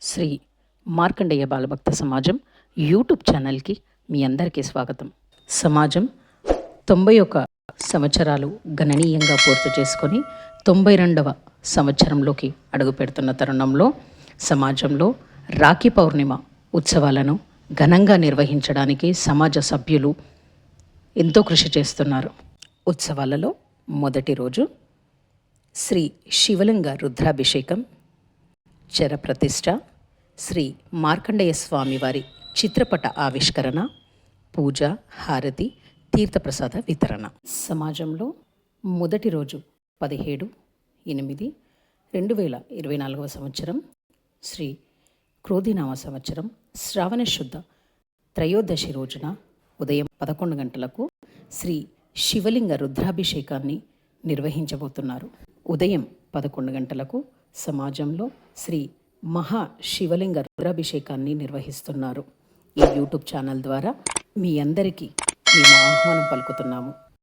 శ్రీ మార్కండేయ బాలభక్త సమాజం యూట్యూబ్ ఛానల్కి మీ అందరికీ స్వాగతం. సమాజం 91 సంవత్సరాలు గణనీయంగా పూర్తి చేసుకొని 92వ సంవత్సరంలోకి అడుగుపెడుతున్న తరుణంలో సమాజంలో రాఖీ పౌర్ణిమ ఉత్సవాలను ఘనంగా నిర్వహించడానికి సమాజ సభ్యులు ఎంతో కృషి చేస్తున్నారు. ఉత్సవాలలో మొదటి రోజు శ్రీ శివలింగ రుద్రాభిషేకం, చరప్రతిష్ఠ, శ్రీ మార్కండేయ స్వామి వారి చిత్రపట ఆవిష్కరణ, పూజ, హారతి, తీర్థప్రసాద వితరణ. సమాజంలో మొదటి రోజు 17/8/2024 సంవత్సరం శ్రీ క్రోధినామ సంవత్సరం శ్రావణ శుద్ధ త్రయోదశి రోజున ఉదయం 11 గంటలకు శ్రీ శివలింగ రుద్రాభిషేకాన్ని నిర్వహించబోతున్నారు. ఉదయం 11 గంటలకు సమాజంలో శ్రీ మహా శివలింగ రుద్రాభిషేకాన్ని నిర్వహిస్తున్నారు. ఈ యూట్యూబ్ ఛానల్ ద్వారా మీ అందరికీ మేము ఆహ్వానం పలుకుతున్నాము.